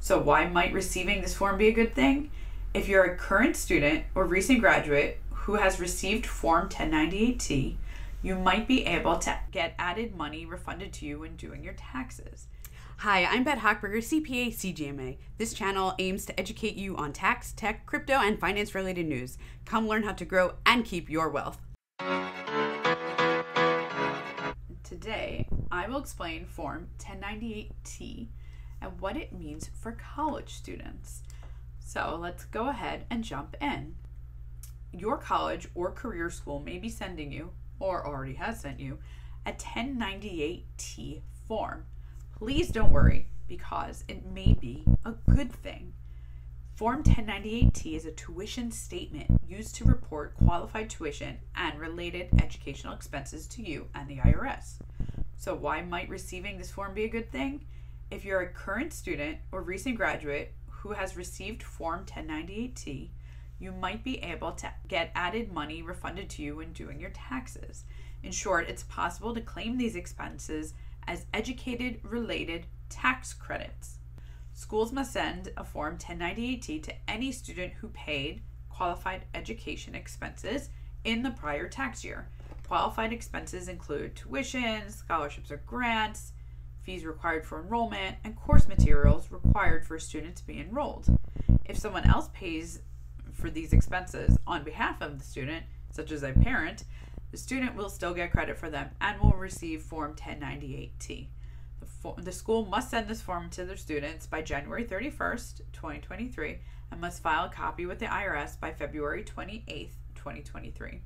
So why might receiving this form be a good thing? If you're a current student or recent graduate who has received Form 1098-T, you might be able to get added money refunded to you when doing your taxes. Hi, I'm Bette Hochberger, CPA, CGMA. This channel aims to educate you on tax, tech, crypto, and finance-related news. Come learn how to grow and keep your wealth. Today, I will explain Form 1098-T and what it means for college students. So let's go ahead and jump in. Your college or career school may be sending you, or already has sent you, a 1098-T form. Please don't worry, because it may be a good thing. Form 1098-T is a tuition statement used to report qualified tuition and related educational expenses to you and the IRS. So why might receiving this form be a good thing? If you're a current student or recent graduate who has received Form 1098-T, you might be able to get added money refunded to you when doing your taxes. In short, it's possible to claim these expenses as educated-related tax credits. Schools must send a Form 1098-T to any student who paid qualified education expenses in the prior tax year. Qualified expenses include tuition, scholarships or grants, fees required for enrollment, and course materials required for a student to be enrolled. If someone else pays for these expenses on behalf of the student, such as a parent, the student will still get credit for them and will receive Form 1098-T. The school must send this form to their students by January 31st, 2023, and must file a copy with the IRS by February 28th, 2023.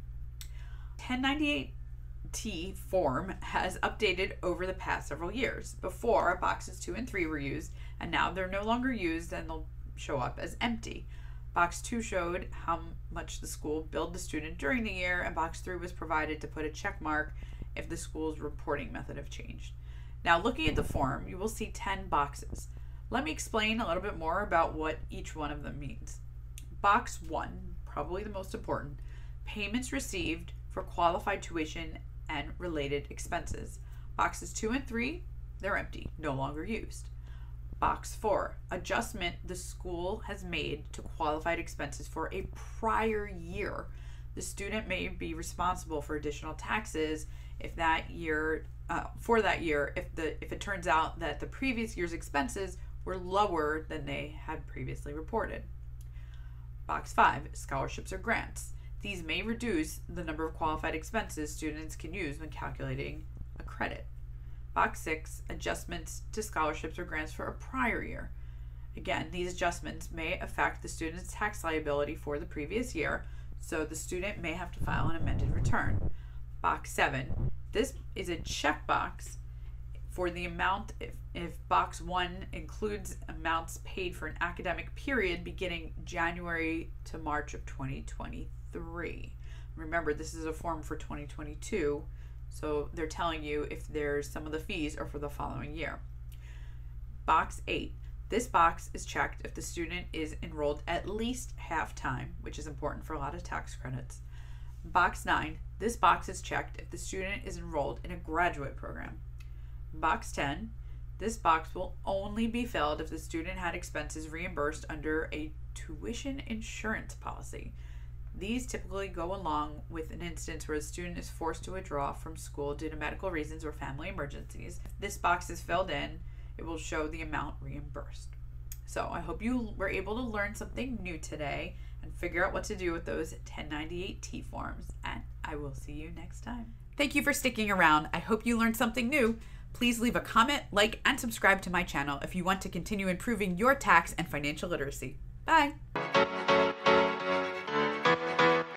1098-T form has updated over the past several years. Before, boxes 2 and 3 were used, and now they're no longer used and they'll show up as empty. Box 2 showed how much the school billed the student during the year, and Box 3 was provided to put a check mark if the school's reporting method have changed. Now, looking at the form, you will see 10 boxes. Let me explain a little bit more about what each one of them means. Box 1, probably the most important, payments received for qualified tuition and related expenses. Boxes 2 and 3, they're empty, no longer used. Box 4, adjustment the school has made to qualified expenses for a prior year. The student may be responsible for additional taxes if that year, if it turns out that the previous year's expenses were lower than they had previously reported. Box 5, scholarships or grants. These may reduce the number of qualified expenses students can use when calculating a credit. Box 6, adjustments to scholarships or grants for a prior year. Again, these adjustments may affect the student's tax liability for the previous year, so the student may have to file an amended return. Box 7, this is a checkbox for the amount if Box 1 includes amounts paid for an academic period beginning January to March of 2023. Remember, this is a form for 2022. So they're telling you if there's some of the fees are for the following year. Box 8. This box is checked if the student is enrolled at least half-time, which is important for a lot of tax credits. Box 9. This box is checked if the student is enrolled in a graduate program. Box 10. This box will only be filled if the student had expenses reimbursed under a tuition insurance policy. These typically go along with an instance where a student is forced to withdraw from school due to medical reasons or family emergencies. If this box is filled in, it will show the amount reimbursed. So I hope you were able to learn something new today and figure out what to do with those 1098-T forms, and I will see you next time. Thank you for sticking around. I hope you learned something new. Please leave a comment, like, and subscribe to my channel if you want to continue improving your tax and financial literacy. Bye.